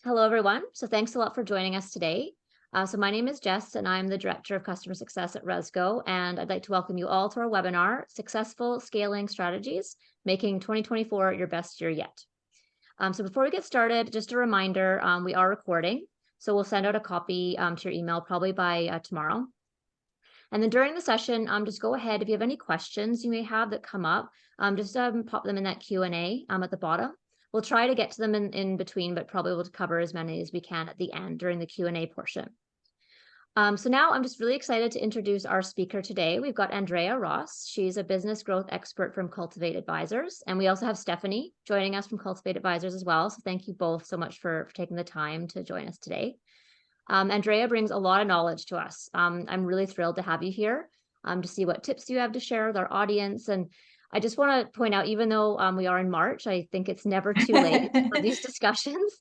Hello, everyone. So thanks a lot for joining us today. So my name is Jess, and I'm the Director of Customer Success at Rezgo, and I'd like to welcome you all to our webinar, Successful Scaling Strategies, Making 2024 Your Best Year Yet. So before we get started, just a reminder, we are recording, so we'll send out a copy to your email probably by tomorrow. And then during the session, just go ahead. If you have any questions you may have that come up, just pop them in that Q&A at the bottom. We'll try to get to them in between, but probably we'll cover as many as we can at the end during the Q&A portion. So now I'm just really excited to introduce our speaker today. We've got Andrea Ross. She's a business growth expert from Cultivate Advisors. And we also have Stephanie joining us from Cultivate Advisors as well. So thank you both so much for taking the time to join us today. Andrea brings a lot of knowledge to us. I'm really thrilled to have you here to see what tips you have to share with our audience. And I just want to point out, even though we are in March, I think it's never too late for these discussions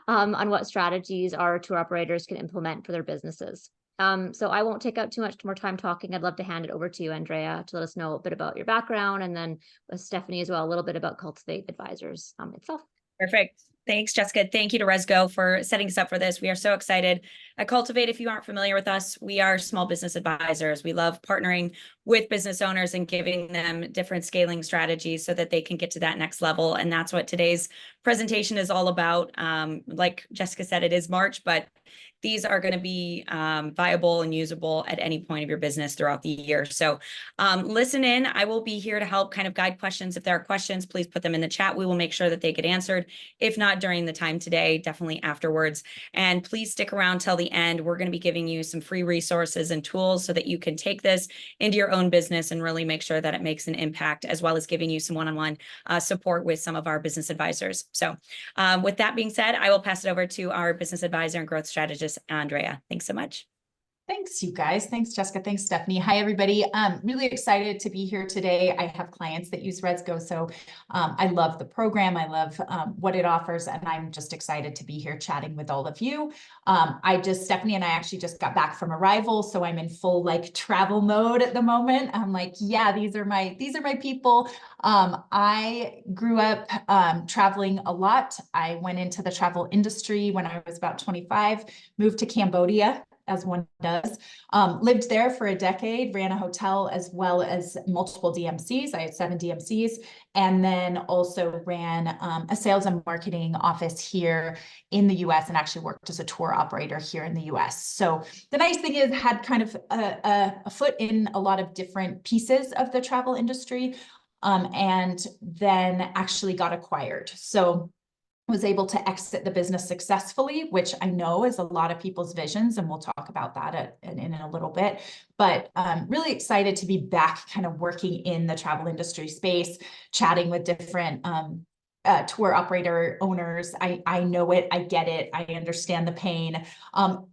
on what strategies our tour operators can implement for their businesses. So I won't take up too much more time talking. I'd love to hand it over to you, Andrea, to let us know a bit about your background, and then with Stephanie as well, a little bit about Cultivate Advisors itself. Perfect. Thanks, Jessica. Thank you to Rezgo for setting us up for this. We are so excited. At Cultivate, if you aren't familiar with us, we are small business advisors. We love partnering with business owners and giving them different scaling strategies so that they can get to that next level. And that's what today's presentation is all about. Like Jessica said, it is March, but these are going to be viable and usable at any point of your business throughout the year. So listen in. I will be here to help kind of guide questions. If there are questions, please put them in the chat. We will make sure that they get answered. If not during the time today, definitely afterwards. And please stick around till the end. We're going to be giving you some free resources and tools so that you can take this into your own business and really make sure that it makes an impact, as well as giving you some one-on-one support with some of our business advisors. So with that being said, I will pass it over to our business advisor and growth strategist, Andrea. Thanks so much. Thanks, you guys. Thanks, Jessica. Thanks, Stephanie. Hi, everybody. I'm really excited to be here today. I have clients that use Rezgo, so I love the program. I love what it offers, and I'm just excited to be here chatting with all of you. Stephanie and I actually just got back from Arrival, so I'm in full travel mode at the moment. I'm like, yeah, these are my people. I grew up traveling a lot. I went into the travel industry when I was about 25, moved to Cambodia, as one does, lived there for a decade, ran a hotel as well as multiple DMCs. I had 7 DMCs, and then also ran a sales and marketing office here in the US, and actually worked as a tour operator here in the US. So the nice thing is, had kind of a foot in a lot of different pieces of the travel industry, and then actually got acquired. So was able to exit the business successfully, which I know is a lot of people's visions, and we'll talk about that in a little bit. But really excited to be back kind of working in the travel industry space, chatting with different tour operator owners. I know it, I get it, I understand the pain.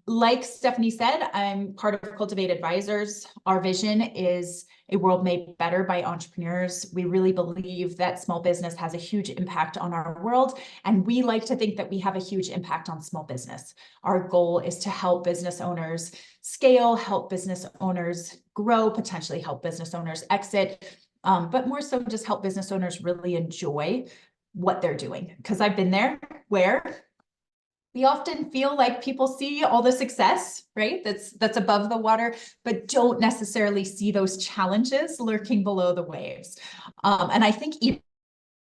Like Stephanie said, I'm part of Cultivate Advisors. Our vision is a world made better by entrepreneurs. We really believe that small business has a huge impact on our world, and we like to think that we have a huge impact on small business. Our goal is to help business owners scale, help business owners grow, potentially help business owners exit, but more so just help business owners really enjoy what they're doing. Because I've been there, where we often feel like people see all the success, right? That's above the water, but don't necessarily see those challenges lurking below the waves. And I think even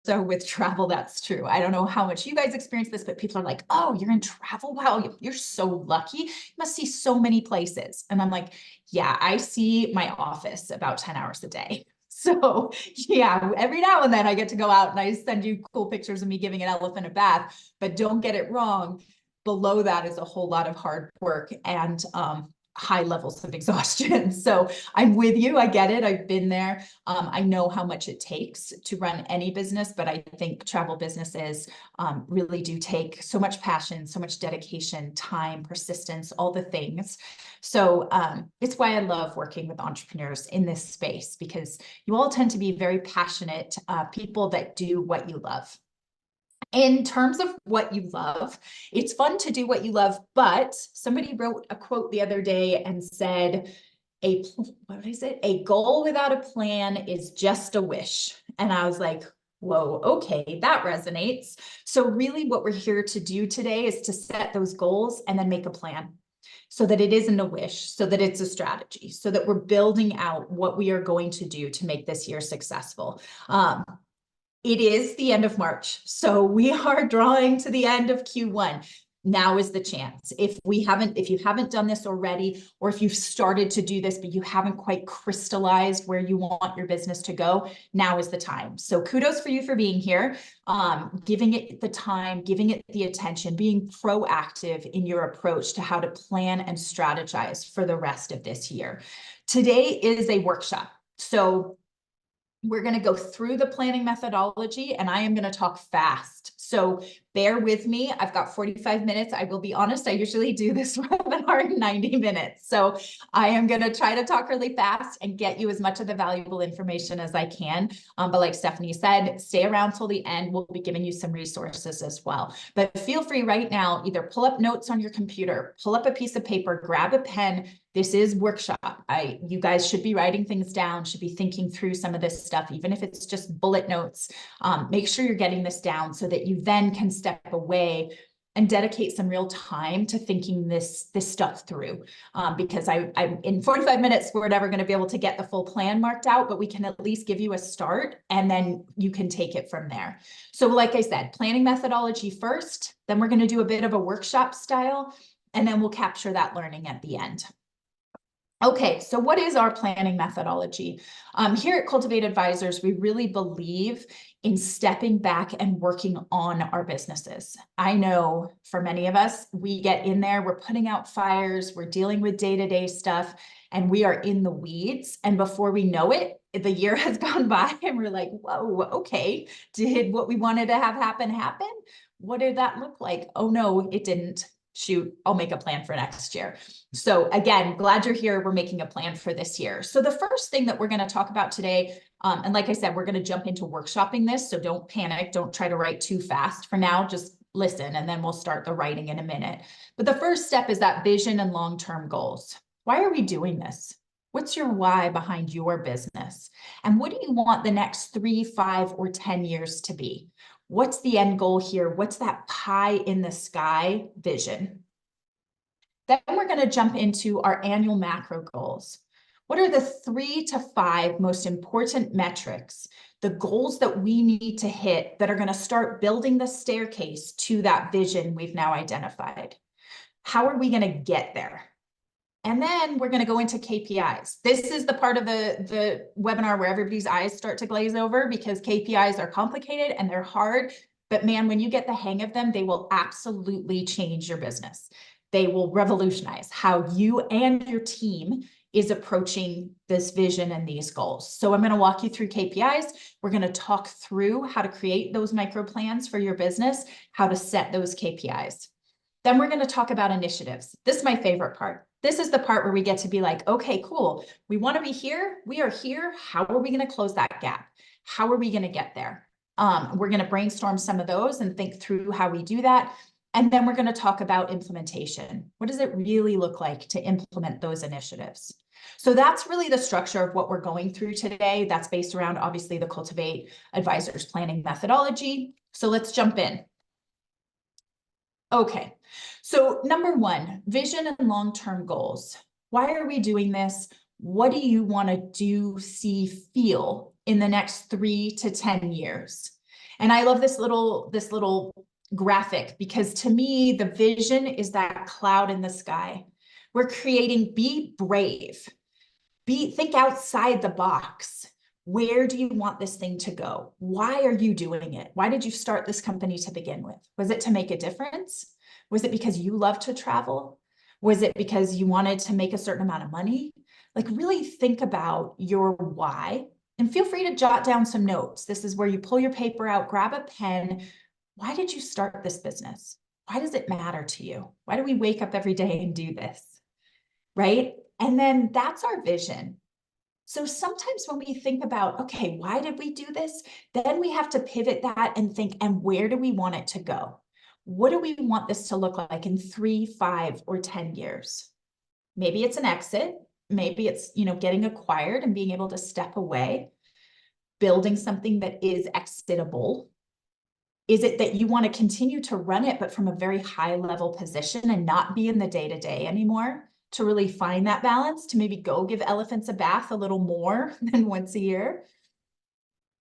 so with travel, that's true. I don't know how much you guys experience this, but people are like, oh, you're in travel? Wow, you're so lucky. You must see so many places. And I'm like, yeah, I see my office about 10 hours a day. So yeah, every now and then I get to go out and I send you cool pictures of me giving an elephant a bath, but don't get it wrong. Below that is a whole lot of hard work and high levels of exhaustion. So I'm with you. I get it. I've been there. I know how much it takes to run any business, but I think travel businesses really do take so much passion, so much dedication, time, persistence, all the things. So it's why I love working with entrepreneurs in this space, because you all tend to be very passionate people that do what you love. In terms of what you love, it's fun to do what you love, but somebody wrote a quote the other day and said, what is it? A goal without a plan is just a wish. And I was like, whoa, okay, that resonates. So really what we're here to do today is to set those goals and then make a plan so that it isn't a wish, so that it's a strategy, so that we're building out what we are going to do to make this year successful. It is the end of March, so we are drawing to the end of Q1. Now is the chance. If you haven't done this already, or if you've started to do this, but you haven't quite crystallized where you want your business to go, now is the time. So kudos for you for being here, giving it the time, giving it the attention, being proactive in your approach to how to plan and strategize for the rest of this year. Today is a workshop. So we're going to go through the planning methodology, and I am going to talk fast. So bear with me. I've got 45 minutes. I will be honest, I usually do this webinar in 90 minutes. So I am going to try to talk really fast and get you as much of the valuable information as I can. But like Stephanie said, stay around till the end. We'll be giving you some resources as well. But feel free right now, either pull up notes on your computer, pull up a piece of paper, grab a pen. This is workshop. You guys should be writing things down, should be thinking through some of this stuff, even if it's just bullet notes. Make sure you're getting this down so that you then can step away and dedicate some real time to thinking this stuff through. Because I'm in 45 minutes, we're never going to be able to get the full plan marked out, but we can at least give you a start and then you can take it from there. So like I said, planning methodology first, then we're going to do a bit of a workshop style, and then we'll capture that learning at the end. Okay, so what is our planning methodology? Here at Cultivate Advisors, we really believe in stepping back and working on our businesses. I know for many of us, we get in there, we're putting out fires, we're dealing with day-to-day stuff, and we are in the weeds. And before we know it, the year has gone by and we're like, whoa, okay, did what we wanted to have happen? What did that look like? Oh no, it didn't. Shoot, I'll make a plan for next year. So again, glad you're here. We're making a plan for this year. So the first thing that we're going to talk about today, and like I said, we're going to jump into workshopping this. So don't panic. Don't try to write too fast. For now, just listen, and then we'll start the writing in a minute. But the first step is that vision and long-term goals. Why are we doing this? What's your why behind your business? And what do you want the next 3, 5, or 10 years to be? What's the end goal here? What's that pie in the sky vision? Then we're going to jump into our annual macro goals. What are the 3 to 5 most important metrics, the goals that we need to hit that are going to start building the staircase to that vision we've now identified? How are we going to get there? And then we're going to go into KPIs. This is the part of the webinar where everybody's eyes start to glaze over, because KPIs are complicated and they're hard. But man, when you get the hang of them, they will absolutely change your business. They will revolutionize how you and your team is approaching this vision and these goals. So I'm going to walk you through KPIs. We're going to talk through how to create those micro plans for your business, how to set those KPIs. Then we're going to talk about initiatives. This is my favorite part. This is the part where we get to be like, okay, cool. We want to be here. We are here. How are we going to close that gap? How are we going to get there? We're going to brainstorm some of those and think through how we do that. And then we're going to talk about implementation. What does it really look like to implement those initiatives? So that's really the structure of what we're going through today. That's based around, obviously, the Cultivate Advisors planning methodology. So let's jump in. Okay, so number 1, vision and long-term goals. Why are we doing this? What do you want to do, see, feel in the next 3 to 10 years? And I love this little graphic, because to me, the vision is that cloud in the sky. We're creating, be brave, think outside the box. Where do you want this thing to go? Why are you doing it? Why did you start this company to begin with? Was it to make a difference? Was it because you love to travel? Was it because you wanted to make a certain amount of money? Like, really think about your why, and feel free to jot down some notes. This is where you pull your paper out, grab a pen. Why did you start this business? Why does it matter to you? Why do we wake up every day and do this? Right? And then that's our vision. So sometimes when we think about, okay, why did we do this? Then we have to pivot that and think, and where do we want it to go? What do we want this to look like in 3, 5, or 10 years? Maybe it's an exit. Maybe it's, getting acquired and being able to step away. building something that is exitable? Is it that you want to continue to run it, but from a very high level position and not be in the day-to-day anymore, to really find that balance, to maybe go give elephants a bath a little more than once a year?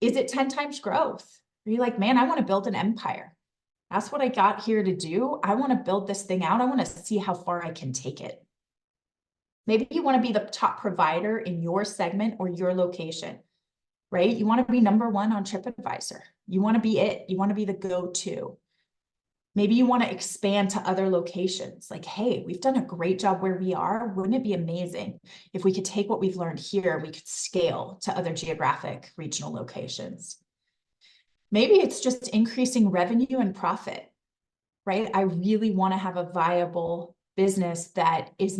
Is it 10 times growth? Are you like, man, I want to build an empire. That's what I got here to do. I want to build this thing out. I want to see how far I can take it. Maybe you want to be the top provider in your segment or your location, right? You want to be number one on TripAdvisor. You want to be it. You want to be the go-to. Maybe you want to expand to other locations. Like, hey, we've done a great job where we are. Wouldn't it be amazing if we could take what we've learned here, we could scale to other geographic regional locations? Maybe it's just increasing revenue and profit, right? I really want to have a viable business that is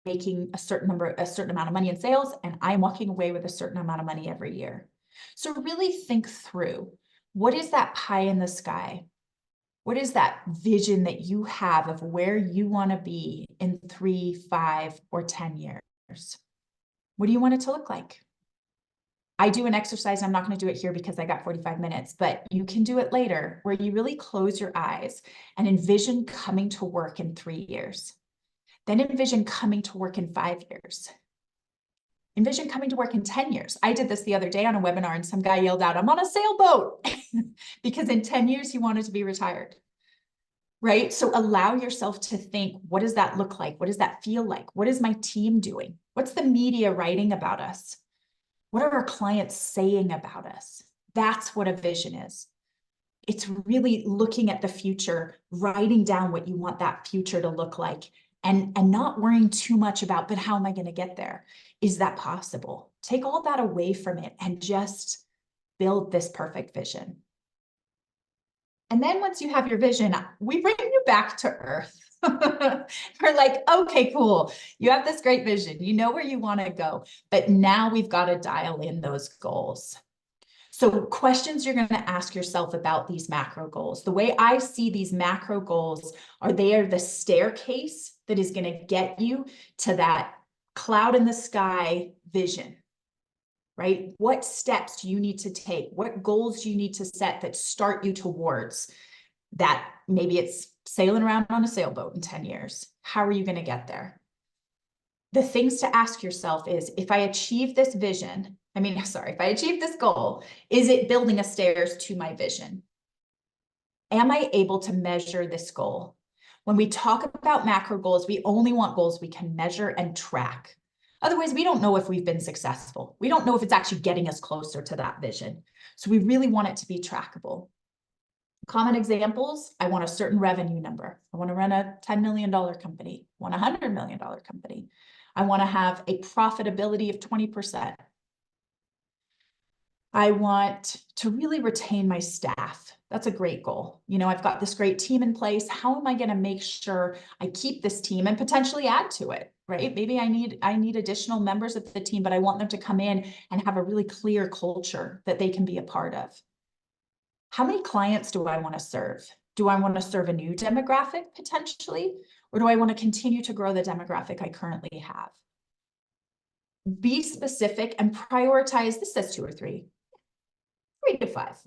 making a certain amount of money in sales, and I'm walking away with a certain amount of money every year. So really think through, what is that pie in the sky? What is that vision that you have of where you want to be in 3, 5, or 10 years? What do you want it to look like? I do an exercise. I'm not going to do it here because I got 45 minutes, but you can do it later, where you really close your eyes and envision coming to work in 3 years. Then envision coming to work in 5 years. Envision coming to work in 10 years. I did this the other day on a webinar, and some guy yelled out, "I'm on a sailboat," because in 10 years he wanted to be retired. Right? So allow yourself to think, what does that look like? What does that feel like? What is my team doing? What's the media writing about us? What are our clients saying about us? That's what a vision is. It's really looking at the future, writing down what you want that future to look like, and not worrying too much about, but how am I going to get there? Is that possible? Take all that away from it and just build this perfect vision. And then once you have your vision, we bring you back to earth. We're like, okay, cool. You have this great vision. You know where you want to go, but now we've got to dial in those goals. So questions you're going to ask yourself about these macro goals. The way I see these macro goals are, they are the staircase that is going to get you to that cloud in the sky vision. Right? What steps do you need to take? What goals do you need to set that start you towards that? Maybe it's sailing around on a sailboat in 10 years. How are you going to get there? The things to ask yourself is, if I achieve this vision, if I achieve this goal, is it building a stairs to my vision? Am I able to measure this goal? When we talk about macro goals, we only want goals we can measure and track. Otherwise, we don't know if we've been successful. We don't know if it's actually getting us closer to that vision. So we really want it to be trackable. Common examples: I want a certain revenue number. I want to run a $10 million company. I want a $100 million company. I want to have a profitability of 20%. I want to really retain my staff. That's a great goal. I've got this great team in place. How am I going to make sure I keep this team and potentially add to it, right? Maybe I need additional members of the team, but I want them to come in and have a really clear culture that they can be a part of. How many clients do I want to serve? Do I want to serve a new demographic potentially? Or do I want to continue to grow the demographic I currently have? Be specific and prioritize. This says 2 or 3. 3 to 5.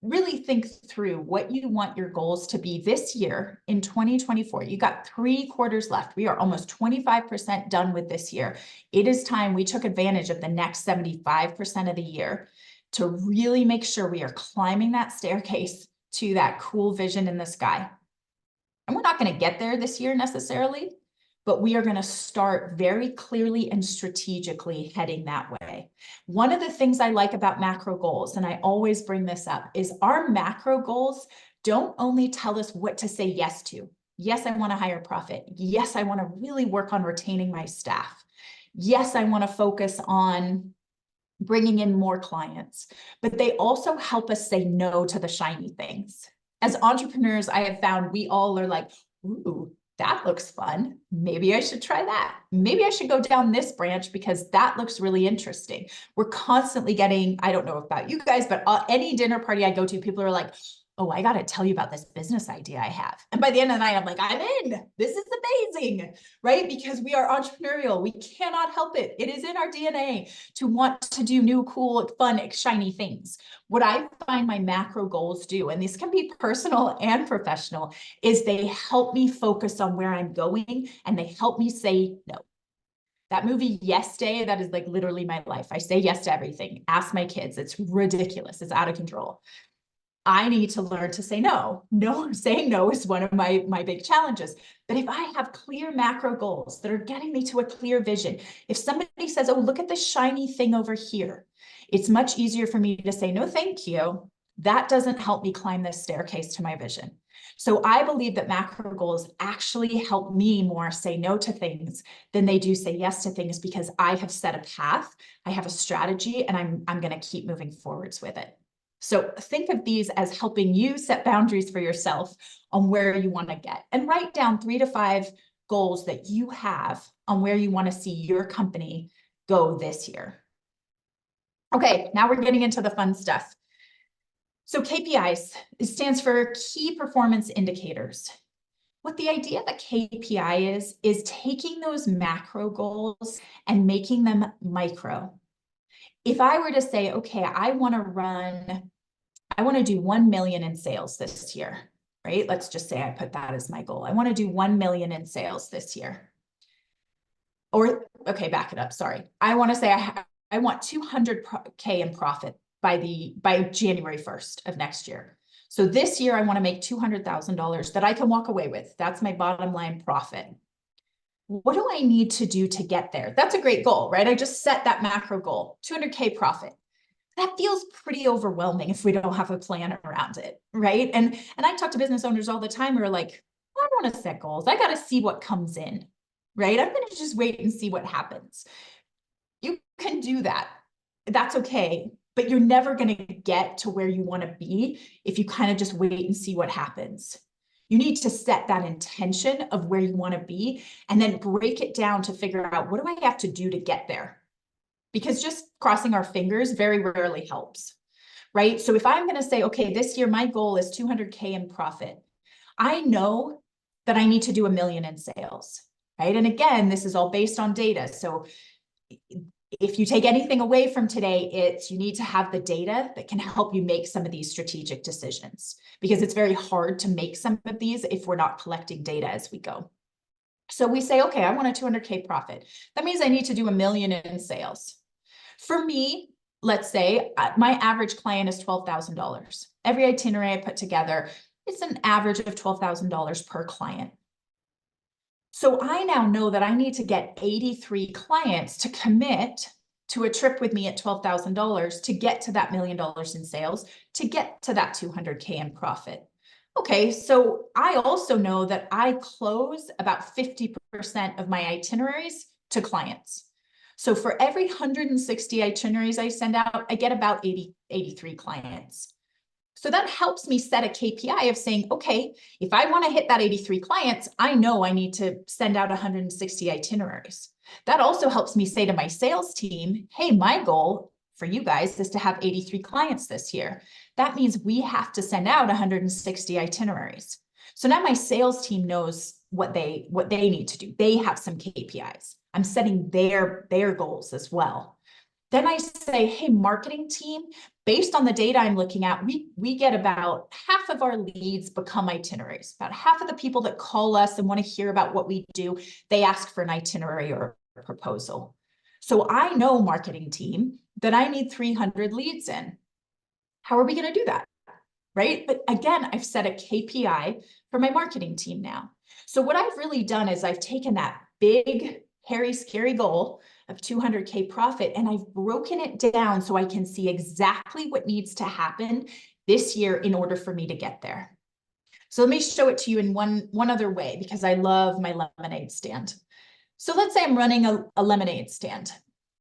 Really think through what you want your goals to be this year in 2024. You got 3 quarters left. We are almost 25% done with this year. It is time we took advantage of the next 75% of the year to really make sure we are climbing that staircase to that cool vision in the sky. And we're not going to get there this year necessarily, but we are going to start very clearly and strategically heading that way. One of the things I like about macro goals, and I always bring this up, is our macro goals don't only tell us what to say yes to. Yes, I want a higher profit. Yes, I want to really work on retaining my staff. Yes, I want to focus on bringing in more clients, but they also help us say no to the shiny things. As entrepreneurs, I have found we all are like, ooh, that looks fun. Maybe I should try that. Maybe I should go down this branch because that looks really interesting. We're constantly getting, I don't know about you guys, but any dinner party I go to, people are like, oh, I got to tell you about this business idea I have. And by the end of the night, I'm like, I'm in. This is amazing, right? Because we are entrepreneurial. We cannot help it. It is in our DNA to want to do new, cool, fun, shiny things. What I find my macro goals do, and these can be personal and professional, is they help me focus on where I'm going and they help me say no. That movie, Yes Day, that is like literally my life. I say yes to everything. Ask my kids. It's ridiculous. It's out of control. I need to learn to say no. No, saying no is one of my big challenges. But if I have clear macro goals that are getting me to a clear vision, if somebody says, oh, look at this shiny thing over here, it's much easier for me to say, no, thank you. That doesn't help me climb this staircase to my vision. So I believe that macro goals actually help me more say no to things than they do say yes to things, because I have set a path, I have a strategy, and I'm going to keep moving forwards with it. So think of these as helping you set boundaries for yourself on where you want to get, and write down 3 to 5 goals that you have on where you want to see your company go this year. Okay, now we're getting into the fun stuff. So KPIs, it stands for key performance indicators. What the idea of a KPI is taking those macro goals and making them micro. If I were to say, okay, I want to do 1 million in sales this year, right? Let's just say I put that as my goal. I want to do 1 million in sales this year. Or, okay, back it up. Sorry. I want to say I want 200K in profit by January 1st of next year. So this year I want to make $200,000 that I can walk away with. That's my bottom line profit. What do I need to do to get there? That's a great goal, right? I just set that macro goal, 200K profit. That feels pretty overwhelming if we don't have a plan around it, right? And I talk to business owners all the time who are like, I don't want to set goals. I got to see what comes in, right? I'm going to just wait and see what happens. You can do that. That's okay. But you're never going to get to where you want to be if you kind of just wait and see what happens. You need to set that intention of where you want to be and then break it down to figure out, what do I have to do to get there? Because just crossing our fingers very rarely helps, right? So if I'm going to say, okay, this year my goal is 200K in profit, I know that I need to do 1 million in sales, right? And again, this is all based on data. So if you take anything away from today, it's you need to have the data that can help you make some of these strategic decisions, because it's very hard to make some of these if we're not collecting data as we go. So we say, okay, I want a 200K profit. That means I need to do 1 million in sales. For me, let's say my average client is $12,000. Every itinerary I put together, it's an average of $12,000 per client. So I now know that I need to get 83 clients to commit to a trip with me at $12,000 to get to that $1 million in sales, to get to that 200K in profit. Okay, so I also know that I close about 50% of my itineraries to clients. So for every 160 itineraries I send out, I get about 83 clients. So that helps me set a KPI of saying, okay, if I want to hit that 83 clients, I know I need to send out 160 itineraries. That also helps me say to my sales team, hey, my goal for you guys is to have 83 clients this year. That means we have to send out 160 itineraries. So now my sales team knows what they need to do. They have some KPIs. I'm setting their goals as well. Then I say, hey, marketing team, based on the data I'm looking at, we get about half of our leads become itineraries. About half of the people that call us and want to hear about what we do, they ask for an itinerary or a proposal. So I know, marketing team, that I need 300 leads in. How are we going to do that? Right? But again, I've set a KPI for my marketing team now. So what I've really done is I've taken that big, hairy, scary goal of 200K profit, and I've broken it down so I can see exactly what needs to happen this year in order for me to get there. So let me show it to you in one other way, because I love my lemonade stand. So let's say I'm running a lemonade stand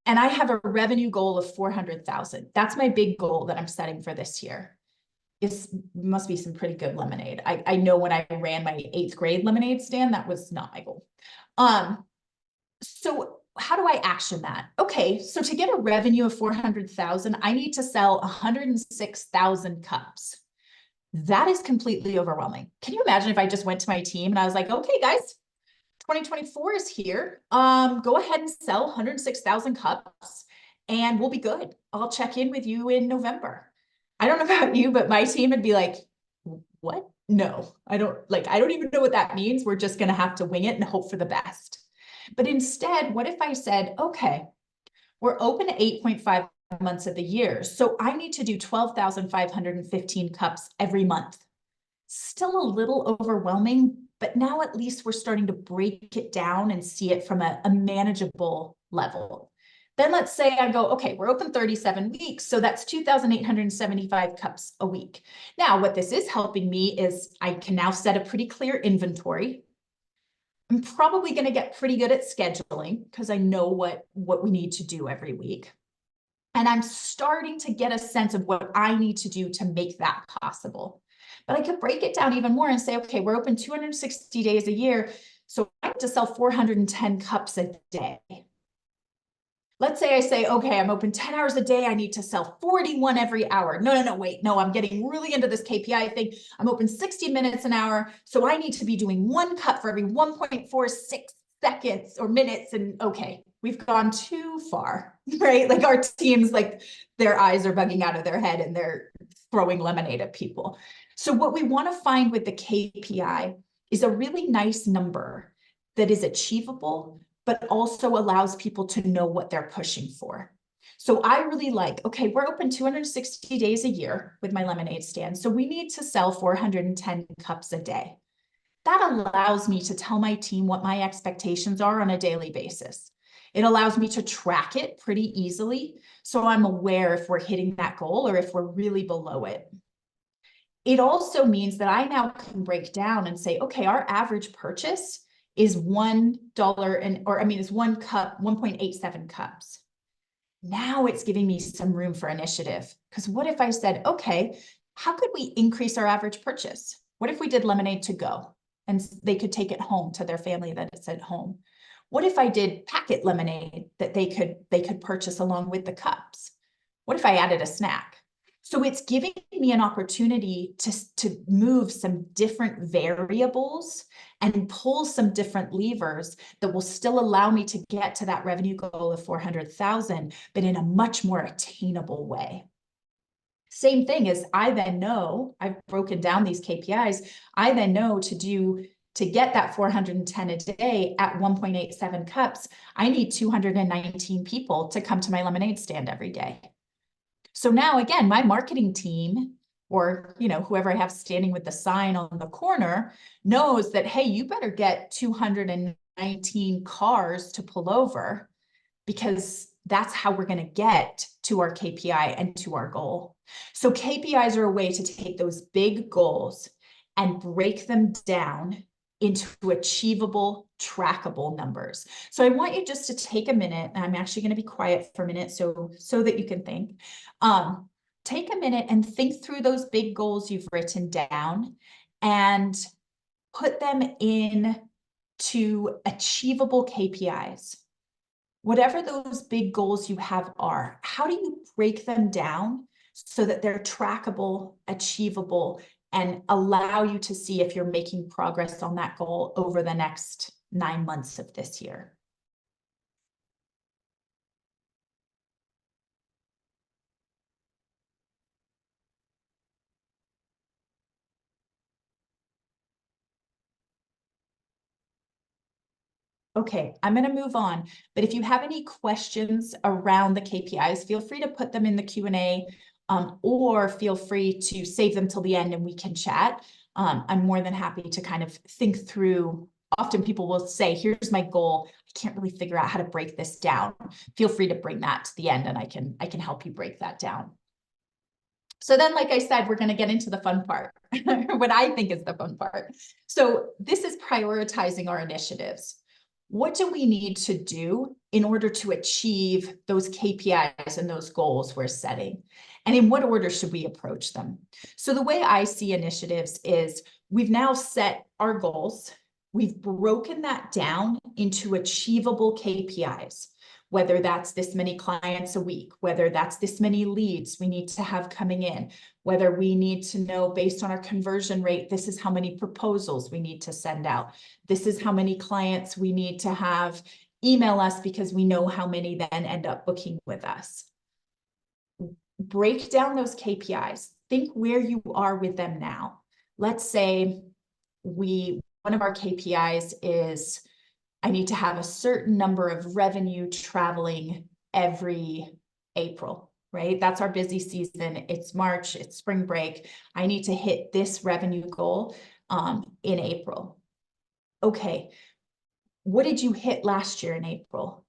and I have a revenue goal of 400,000. That's my big goal that I'm setting for this year. It must be some pretty good lemonade. I know when I ran my 8th grade lemonade stand, that was not my goal. So how do I action that? Okay, so to get a revenue of 400,000, I need to sell 106,000 cups. That is completely overwhelming. Can you imagine if I just went to my team and I was like, okay, guys, 2024 is here. Go ahead and sell 106,000 cups and we'll be good. I'll check in with you in November. I don't know about you, but my team would be like, what? No, I don't even know what that means. We're just going to have to wing it and hope for the best. But instead, what if I said, okay, we're open 8.5 months of the year. So I need to do 12,515 cups every month. Still a little overwhelming, but now at least we're starting to break it down and see it from a manageable level. Then let's say I go, okay, we're open 37 weeks. So that's 2,875 cups a week. Now, what this is helping me is I can now set a pretty clear inventory. I'm probably going to get pretty good at scheduling because I know what we need to do every week. And I'm starting to get a sense of what I need to do to make that possible. But I could break it down even more and say, okay, we're open 260 days a year. So I have to sell 410 cups a day. Let's say I say, okay, I'm open 10 hours a day. I need to sell 41 every hour. No, wait, no, I'm getting really into this KPI thing. I'm open 60 minutes an hour. So I need to be doing 1 cup for every 1.46 seconds or minutes. And okay, we've gone too far, right? Like our teams, like their eyes are bugging out of their head and they're throwing lemonade at people. So what we want to find with the KPI is a really nice number that is achievable, but also allows people to know what they're pushing for. So I really like, okay, we're open 260 days a year with my lemonade stand. So we need to sell 410 cups a day. That allows me to tell my team what my expectations are on a daily basis. It allows me to track it pretty easily. So I'm aware if we're hitting that goal or if we're really below it. It also means that I now can break down and say, okay, our average purchase is $1 is 1 cup, 1.87 cups. Now it's giving me some room for initiative. Because what if I said, okay, how could we increase our average purchase? What if we did lemonade to go and they could take it home to their family that it's at home? What if I did packet lemonade that they could purchase along with the cups? What if I added a snack? So it's giving me an opportunity to move some different variables and pull some different levers that will still allow me to get to that revenue goal of 400,000, but in a much more attainable way. Same thing as I then know, I've broken down these KPIs, I then know to get that 410 a day at 1.87 cups, I need 219 people to come to my lemonade stand every day. So now again, my marketing team or, whoever I have standing with the sign on the corner knows that, hey, you better get 219 cars to pull over because that's how we're going to get to our KPI and to our goal. So KPIs are a way to take those big goals and break them down into achievable, trackable numbers. So I want you just to take a minute, and I'm actually going to be quiet for a minute so that you can think. Take a minute and think through those big goals you've written down and put them in to achievable KPIs. Whatever those big goals you have are, how do you break them down so that they're trackable, achievable, and allow you to see if you're making progress on that goal over the next 9 months of this year? Okay, I'm going to move on, but if you have any questions around the KPIs, feel free to put them in the Q&A, or feel free to save them till the end and we can chat. I'm more than happy to kind of think through. Often people will say, here's my goal. I can't really figure out how to break this down. Feel free to bring that to the end and I can help you break that down. So then, like I said, we're going to get into the fun part, what I think is the fun part. So this is prioritizing our initiatives. What do we need to do in order to achieve those KPIs and those goals we're setting? And in what order should we approach them? So the way I see initiatives is we've now set our goals. We've broken that down into achievable KPIs. whether that's this many clients a week, whether that's this many leads we need to have coming in, whether we need to know based on our conversion rate, this is how many proposals we need to send out. This is how many clients we need to have email us because we know how many then end up booking with us. Break down those KPIs. Think where you are with them now. Let's say one of our KPIs is I need to have a certain number of revenue traveling every April, right? That's our busy season. It's March, it's spring break. I need to hit this revenue goal in April. Okay, what did you hit last year in April?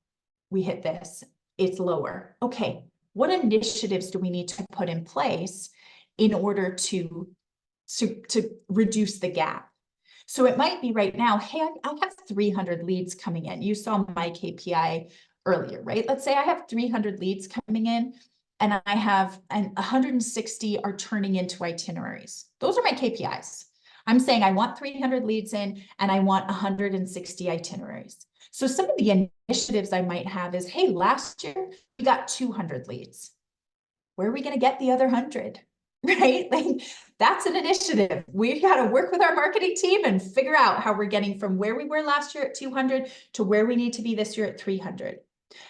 We hit this, it's lower. Okay, what initiatives do we need to put in place in order to reduce the gap? So it might be right now, hey, I have 300 leads coming in. You saw my KPI earlier, right? Let's say I have 300 leads coming in and I have 160 are turning into itineraries. Those are my KPIs. I'm saying I want 300 leads in and I want 160 itineraries. So some of the initiatives I might have is, hey, last year we got 200 leads. Where are we going to get the other 100? Right? Like that's an initiative. We got to work with our marketing team and figure out how we're getting from where we were last year at 200 to where we need to be this year at 300.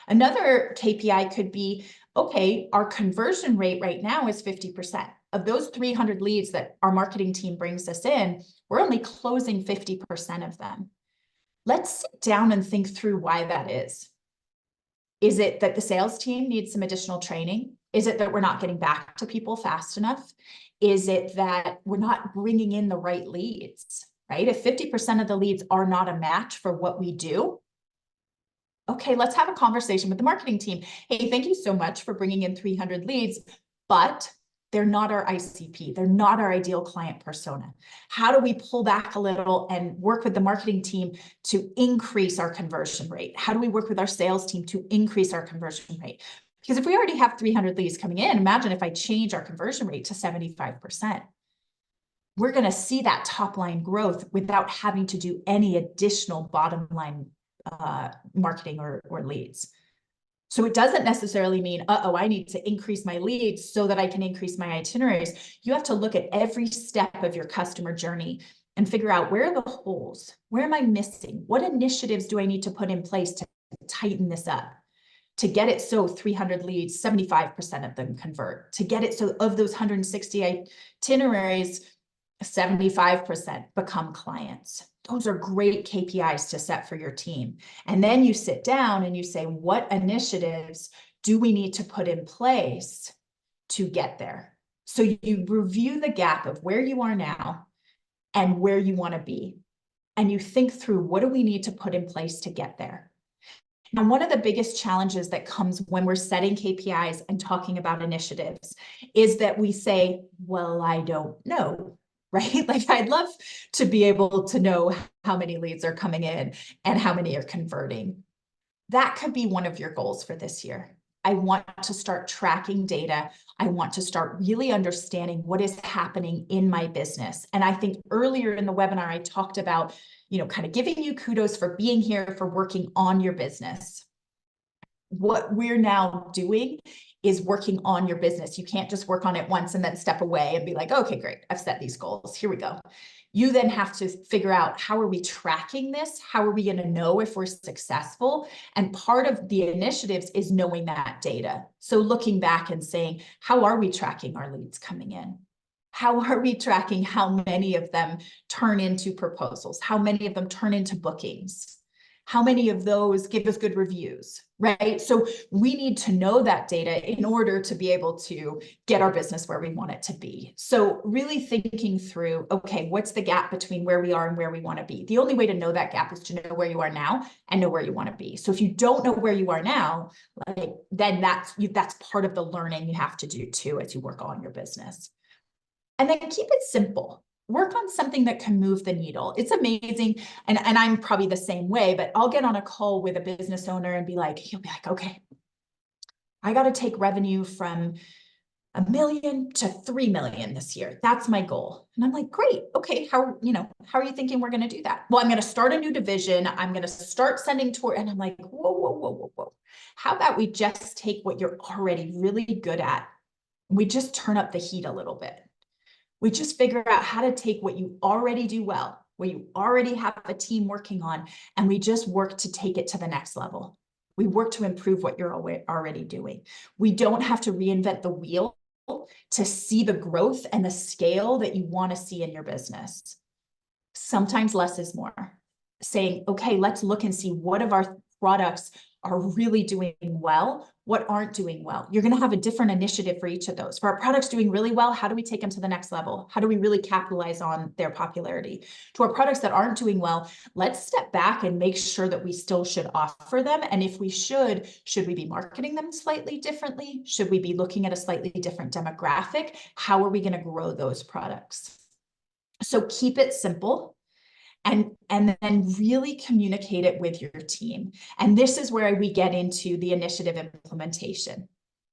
Another KPI could be, okay, our conversion rate right now is 50%. Of those 300 leads that our marketing team brings us in, we're only closing 50% of them. Let's sit down and think through why that is. Is it that the sales team needs some additional training? Is it that we're not getting back to people fast enough? Is it that we're not bringing in the right leads, right? If 50% of the leads are not a match for what we do, okay, let's have a conversation with the marketing team. Hey, thank you so much for bringing in 300 leads, but they're not our ICP. They're not our ideal client persona. How do we pull back a little and work with the marketing team to increase our conversion rate? How do we work with our sales team to increase our conversion rate? Because if we already have 300 leads coming in, imagine if I change our conversion rate to 75%. We're going to see that top line growth without having to do any additional bottom line marketing or leads. So it doesn't necessarily mean, I need to increase my leads so that I can increase my itineraries. You have to look at every step of your customer journey and figure out where are the holes? Where am I missing? What initiatives do I need to put in place to tighten this up? To get it so 300 leads, 75% of them convert. To get it so of those 160 itineraries, 75% become clients. Those are great KPIs to set for your team. And then you sit down and you say, what initiatives do we need to put in place to get there? So you review the gap of where you are now and where you want to be. And you think through, what do we need to put in place to get there? Now, one of the biggest challenges that comes when we're setting KPIs and talking about initiatives is that we say, well, I don't know. Right? Like I'd love to be able to know how many leads are coming in and how many are converting. That could be one of your goals for this year. I want to start tracking data. I want to start really understanding what is happening in my business. And I think earlier in the webinar, I talked about, kind of giving you kudos for being here, for working on your business. What we're now doing is working on your business. You can't just work on it once and then step away and be like, okay, great, I've set these goals. Here we go. You then have to figure out, how are we tracking this? How are we going to know if we're successful? And part of the initiatives is knowing that data. So looking back and saying, how are we tracking our leads coming in? How are we tracking how many of them turn into proposals? How many of them turn into bookings? How many of those give us good reviews, right? So we need to know that data in order to be able to get our business where we want it to be. So really thinking through, okay, what's the gap between where we are and where we want to be? The only way to know that gap is to know where you are now and know where you want to be. So if you don't know where you are now, then that's part of the learning you have to do too as you work on your business. And then keep it simple. Work on something that can move the needle. It's amazing. And I'm probably the same way, but I'll get on a call with a business owner and he'll be like, okay, I got to take revenue from $1 million to $3 million this year. That's my goal. And I'm like, great. Okay. How are you thinking we're going to do that? Well, I'm going to start a new division. I'm going to start sending toward, and I'm like, whoa, whoa, whoa, whoa, whoa. How about we just take what you're already really good at? We just turn up the heat a little bit. We just figure out how to take what you already do well, what you already have a team working on, and we just work to take it to the next level. We work to improve what you're already doing. We don't have to reinvent the wheel to see the growth and the scale that you want to see in your business. Sometimes less is more. Saying, okay, let's look and see what of our products are really doing well, what aren't doing well. You're going to have a different initiative for each of those. For our products doing really well, how do we take them to the next level? How do we really capitalize on their popularity? To our products that aren't doing well, let's step back and make sure that we still should offer them. And if we should we be marketing them slightly differently? Should we be looking at a slightly different demographic? How are we going to grow those products? So keep it simple. And then really communicate it with your team. And this is where we get into the initiative implementation,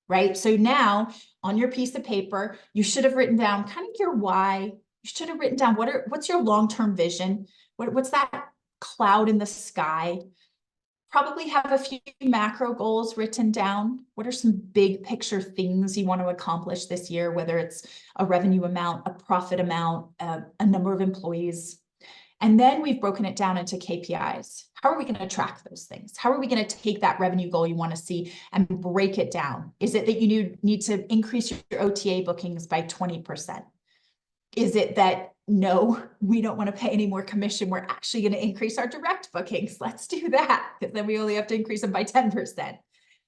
right? So now on your piece of paper, you should have written down kind of your why. You should have written down what's your long-term vision? What's that cloud in the sky? Probably have a few macro goals written down. What are some big picture things you want to accomplish this year, whether it's a revenue amount, a profit amount, a number of employees. And then we've broken it down into KPIs. How are we going to track those things? How are we going to take that revenue goal you want to see and break it down? Is it that you need to increase your OTA bookings by 20%? Is it that, no, we don't want to pay any more commission, we're actually going to increase our direct bookings? Let's do that, because then we only have to increase them by 10%.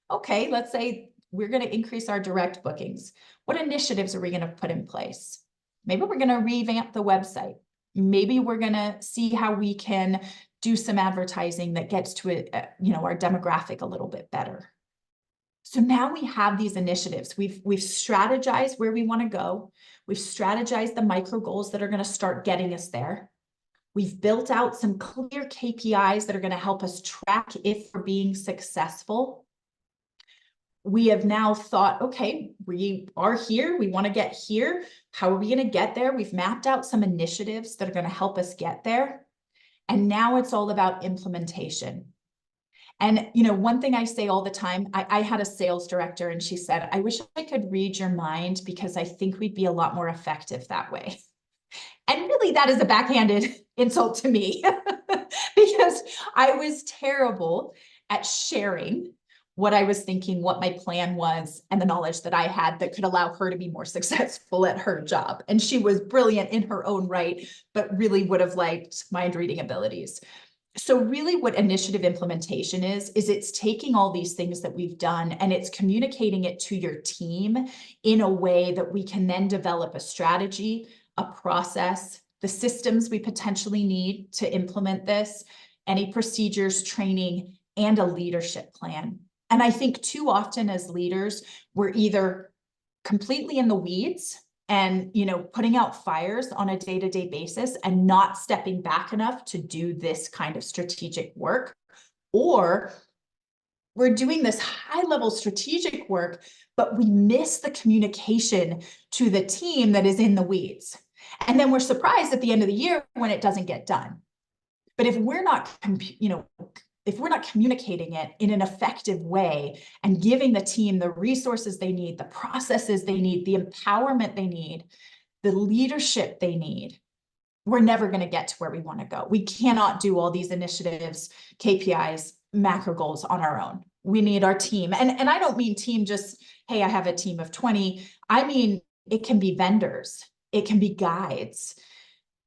Okay, let's say we're going to increase our direct bookings. What initiatives are we going to put in place? Maybe we're going to revamp the website. Maybe we're going to see how we can do some advertising that gets to our demographic a little bit better. So now we have these initiatives. We've strategized where we want to go. We've strategized the micro goals that are going to start getting us there. We've built out some clear KPIs that are going to help us track if we're being successful. We have now thought, okay, we are here, we want to get here. How are we going to get there? We've mapped out some initiatives that are going to help us get there. And now it's all about implementation. And, one thing I say all the time, I had a sales director and she said, I wish I could read your mind because I think we'd be a lot more effective that way. And really that is a backhanded insult to me because I was terrible at sharing what I was thinking, what my plan was, and the knowledge that I had that could allow her to be more successful at her job. And she was brilliant in her own right, but really would have liked mind reading abilities. So really what initiative implementation is it's taking all these things that we've done and it's communicating it to your team in a way that we can then develop a strategy, a process, the systems we potentially need to implement this, any procedures, training, and a leadership plan. And I think too often as leaders, we're either completely in the weeds and, putting out fires on a day-to-day basis and not stepping back enough to do this kind of strategic work, or we're doing this high-level strategic work, but we miss the communication to the team that is in the weeds. And then we're surprised at the end of the year when it doesn't get done. But if we're not, if we're not communicating it in an effective way and giving the team the resources they need, the processes they need, the empowerment they need, the leadership they need, we're never going to get to where we want to go. We cannot do all these initiatives, KPIs, macro goals on our own. We need our team. And I don't mean team just, hey, I have a team of 20. I mean, it can be vendors. It can be guides.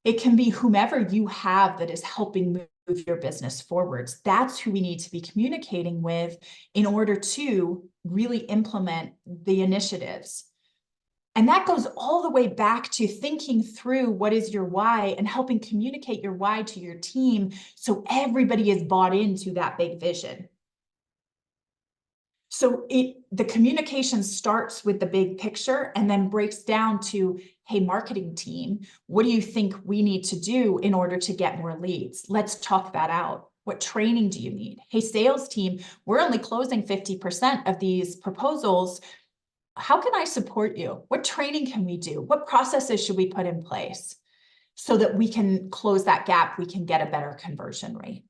It can be whomever you have that is helping move your business forwards. That's who we need to be communicating with in order to really implement the initiatives. And that goes all the way back to thinking through what is your why and helping communicate your why to your team so everybody is bought into that big vision. So the communication starts with the big picture and then breaks down to, hey, marketing team, what do you think we need to do in order to get more leads? Let's talk that out. What training do you need? Hey, sales team, we're only closing 50% of these proposals. how can I support you? What training can we do? What processes should we put in place so that we can close that gap? We can get a better conversion rate.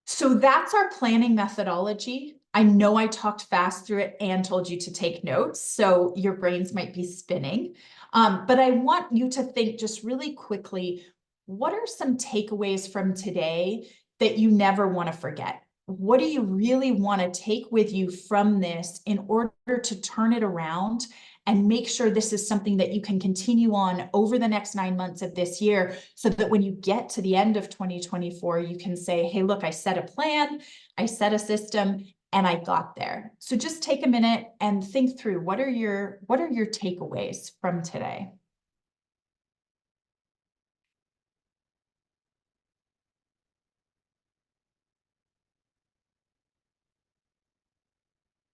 So that's our planning methodology. I know I talked fast through it and told you to take notes, so your brains might be spinning. But I want you to think just really quickly, what are some takeaways from today that you never want to forget? What do you really want to take with you from this in order to turn it around and make sure this is something that you can continue on over the next 9 months of this year, so that when you get to the end of 2024, you can say, hey, look, I set a plan, I set a system, and I got there. So just take a minute and think through, what are your takeaways from today?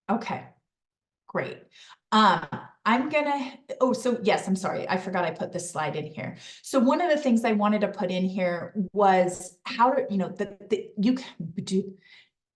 Okay, great. So yes, I'm sorry. I forgot I put this slide in here. So one of the things I wanted to put in here was how to,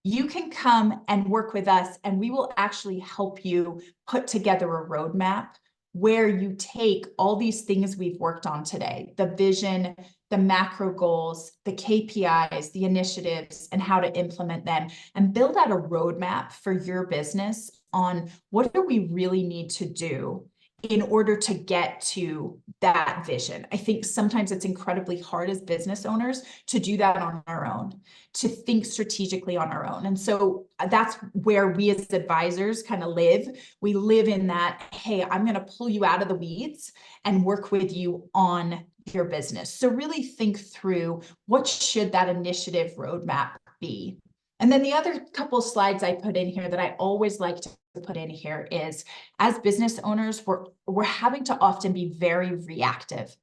you can come and work with us, and we will actually help you put together a roadmap where you take all these things we've worked on today, the vision, the macro goals, the KPIs, the initiatives, and how to implement them, and build out a roadmap for your business on what do we really need to do in order to get to that vision. I think sometimes it's incredibly hard as business owners to do that on our own, to think strategically on our own. And so that's where we as advisors kind of live. We live in that, hey, I'm going to pull you out of the weeds and work with you on your business. So really think through, what should that initiative roadmap be? And then the other couple slides I put in here that I always like to put in here is, as business owners, we're having to often be very reactive.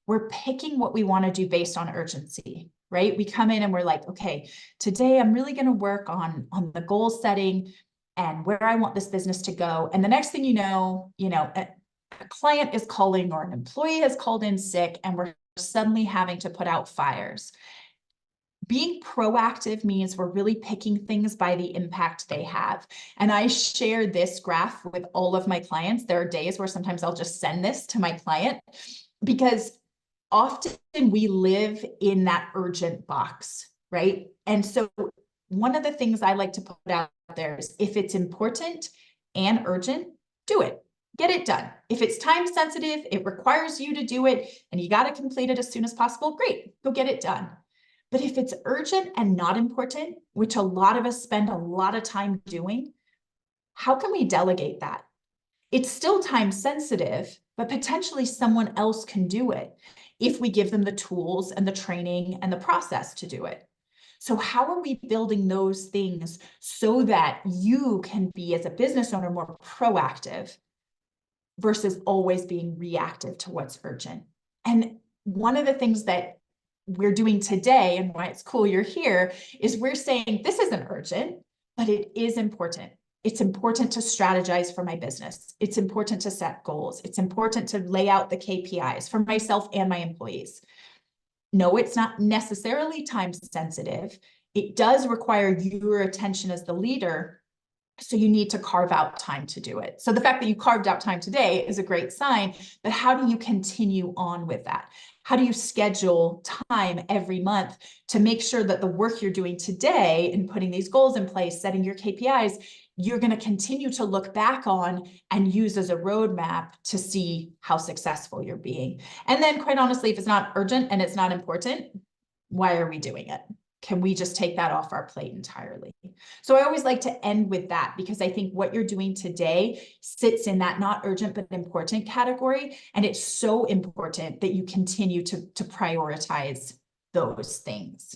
We're picking what we want to do based on urgency, right? We come in and we're like, okay, today I'm really going to work on the goal setting and where I want this business to go. And the next thing you know, a client is calling or an employee has called in sick, and we're suddenly having to put out fires. Being proactive means we're really picking things by the impact they have. And I share this graph with all of my clients. There are days where sometimes I'll just send this to my client, because often we live in that urgent box, right? And so one of the things I like to put out there is, if it's important and urgent, do it. Get it done. If it's time sensitive, it requires you to do it, and you got to complete it as soon as possible, great, go get it done. But if it's urgent and not important, which a lot of us spend a lot of time doing, how can we delegate that? It's still time sensitive, but potentially someone else can do it if we give them the tools and the training and the process to do it. So how are we building those things so that you can be, as a business owner, more proactive versus always being reactive to what's urgent? And one of the things that we're doing today, and why it's cool you're here, is we're saying this isn't urgent, but it is important. It's important to strategize for my business. It's important to set goals. It's important to lay out the KPIs for myself and my employees. No, it's not necessarily time sensitive. It does require your attention as the leader, so you need to carve out time to do it. So the fact that you carved out time today is a great sign, but how do you continue on with that? How do you schedule time every month to make sure that the work you're doing today in putting these goals in place, setting your KPIs, you're going to continue to look back on and use as a roadmap to see how successful you're being? And then, quite honestly, if it's not urgent and it's not important, why are we doing it? Can we just take that off our plate entirely? So I always like to end with that, because I think what you're doing today sits in that not urgent but important category. And it's so important that you continue to prioritize those things.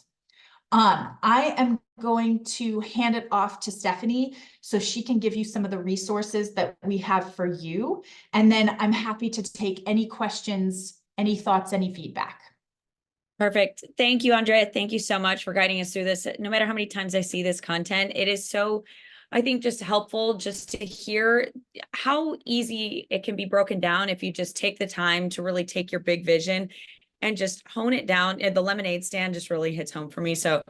I am going to hand it off to Stephanie so she can give you some of the resources that we have for you. And then I'm happy to take any questions, any thoughts, any feedback. Perfect. Thank you, Andrea. Thank you so much for guiding us through this. No matter how many times I see this content, it is so, I think, just helpful just to hear how easy it can be broken down if you just take the time to really take your big vision and just hone it down. And the lemonade stand just really hits home for me. So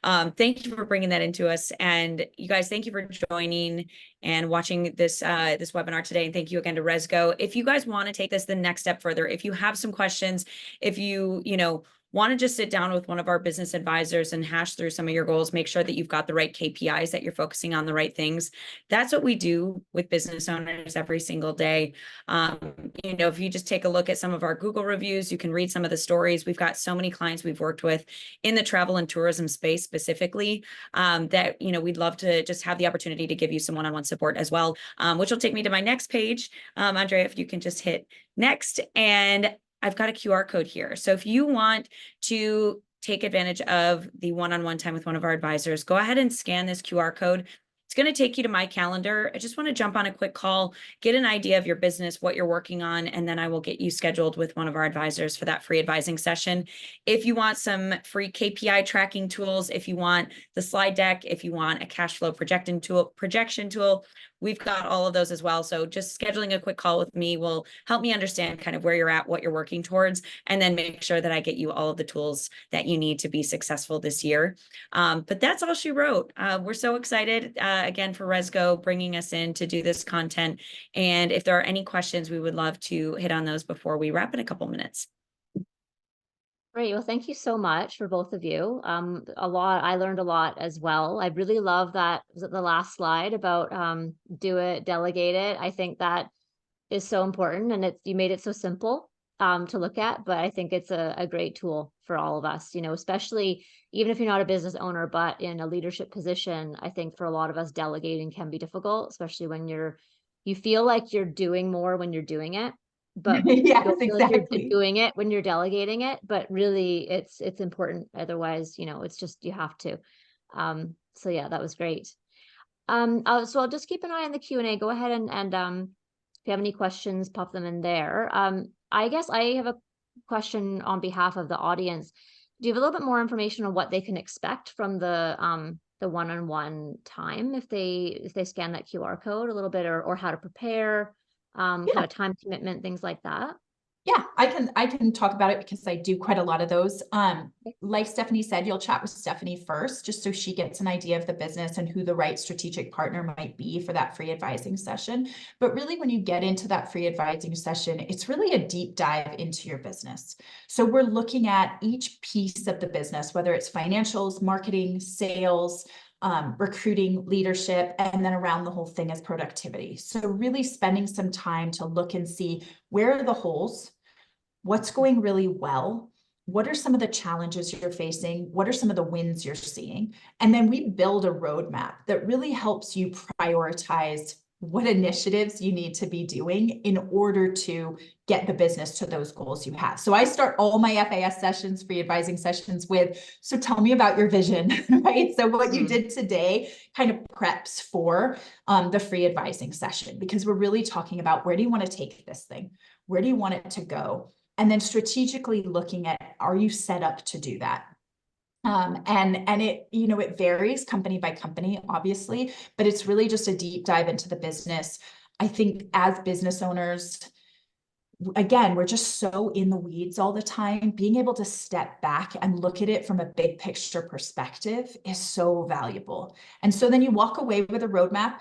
thank you for bringing that into us. And you guys, thank you for joining and watching this this webinar today. And thank you again to Rezgo. If you guys want to take this the next step further, if you have some questions, if you want to just sit down with one of our business advisors and hash through some of your goals, make sure that you've got the right KPIs, that you're focusing on the right things. That's what we do with business owners every single day. If you just take a look at some of our Google reviews, you can read some of the stories. We've got so many clients we've worked with in the travel and tourism space specifically, that, we'd love to just have the opportunity to give you some one-on-one support as well, which will take me to my next page. Andrea, if you can just hit next, and I've got a QR code here. So if you want to take advantage of the one-on-one time with one of our advisors, go ahead and scan this QR code. It's going to take you to my calendar. I just want to jump on a quick call, get an idea of your business, what you're working on, and then I will get you scheduled with one of our advisors for that free advising session. If you want some free KPI tracking tools, if you want the slide deck, if you want a cash flow projection tool, we've got all of those as well. So just scheduling a quick call with me will help me understand kind of where you're at, what you're working towards, and then make sure that I get you all of the tools that you need to be successful this year. But that's all she wrote. We're so excited, again, for Rezgo bringing us in to do this content. And if there are any questions, we would love to hit on those before we wrap in a couple minutes. Great. Well, thank you so much for both of you. I learned a lot as well. I really love that, was it the last slide about do it, delegate it. I think that is so important, and you made it so simple to look at, but I think it's a great tool for all of us, especially even if you're not a business owner, but in a leadership position. I think for a lot of us, delegating can be difficult, especially when you feel like you're doing more when you're doing it, but you Yes, don't feel like you're exactly. doing it when you're delegating it. But really, it's important. Otherwise, it's just, you have to. So yeah, that was great. So I'll just keep an eye on the Q&A. Go ahead and if you have any questions, pop them in there. I guess I have a question on behalf of the audience. Do you have a little bit more information on what they can expect from the one-on-one time if they scan that QR code a little bit, or how to prepare, kind of time commitment, things like that? Yeah, I can talk about it because I do quite a lot of those. Like Stephanie said, you'll chat with Stephanie first, just so she gets an idea of the business and who the right strategic partner might be for that free advising session. But really, when you get into that free advising session, it's really a deep dive into your business. So we're looking at each piece of the business, whether it's financials, marketing, sales, recruiting, leadership, and then around the whole thing is productivity. So really spending some time to look and see, where are the holes? What's going really well? What are some of the challenges you're facing? What are some of the wins you're seeing? And then we build a roadmap that really helps you prioritize what initiatives you need to be doing in order to get the business to those goals you have. So I start all my FAS sessions, free advising sessions, with, so tell me about your vision, right? So what you did today kind of preps for the free advising session, because we're really talking about, where do you want to take this thing? Where do you want it to go? And then strategically looking at, are you set up to do that? And it, it varies company by company, obviously, but it's really just a deep dive into the business. I think as business owners, again, we're just so in the weeds all the time. Being able to step back and look at it from a big picture perspective is so valuable. And so then you walk away with a roadmap.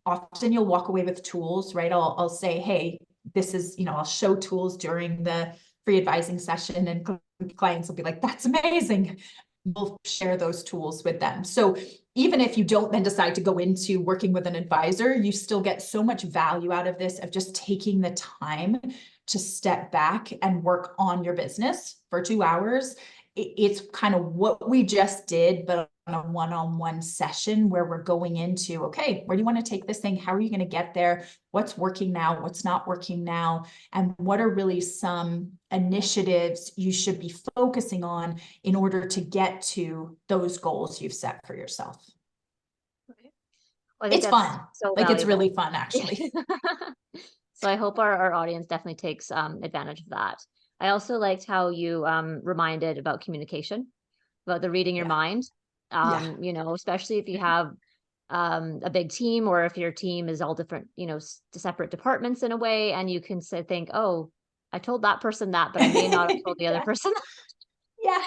Often you'll walk away with tools, right? I'll say, hey, this is, I'll show tools during the free advising session, and clients will be like, that's amazing. We'll share those tools with them. So even if you don't then decide to go into working with an advisor, you still get so much value out of this, of just taking the time to step back and work on your business for 2 hours. It's kind of what we just did, but on a one-on-one session, where we're going into, okay, where do you want to take this thing? How are you going to get there? What's working now? What's not working now? And what are really some initiatives you should be focusing on in order to get to those goals you've set for yourself? Okay. Well, I think It's that's fun. so Like, it's valuable. really fun, actually. So I hope our audience definitely takes advantage of that. I also liked how you reminded about communication, about the reading your Yeah. mind. Yeah. Especially if you have a big team, or if your team is all different, separate departments in a way, and you can think, oh, I told that person that, but I may not have told the other Yeah. person. Yeah.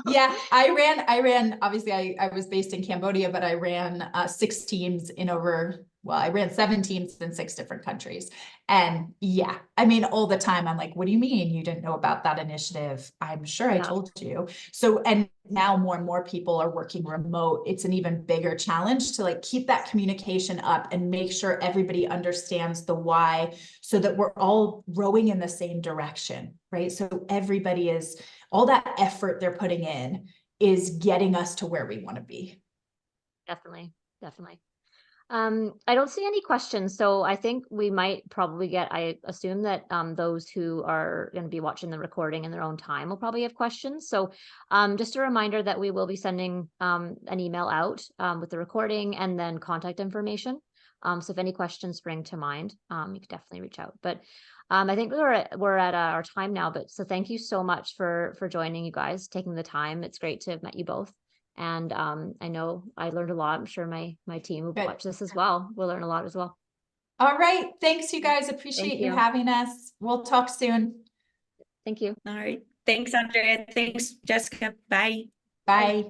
Yeah, I ran, obviously I was based in Cambodia, but I ran 6 teams in I ran 7 teams in 6 different countries. And yeah, I mean, all the time I'm like, what do you mean you didn't know about that initiative? I'm sure I Yeah. told you. So, and now more and more people are working remote. It's an even bigger challenge to like keep that communication up and make sure everybody understands the why, so that we're all rowing in the same direction, right? So everybody is, all that effort they're putting in is getting us to where we want to be. Definitely, definitely. I don't see any questions, so I think we might probably I assume that those who are going to be watching the recording in their own time will probably have questions. So just a reminder that we will be sending an email out with the recording and then contact information. So if any questions spring to mind, you can definitely reach out. But I think we're at our time now. But so thank you so much for joining, you guys, taking the time. It's great to have met you both. And I know I learned a lot. I'm sure my team will Good. watch this as well. We'll learn a lot as well. All right. Thanks, you guys. Thank Appreciate you you. having us. We'll talk soon. Thank you. All right. Thanks, Andrea. Thanks, Jessica. Bye. Bye.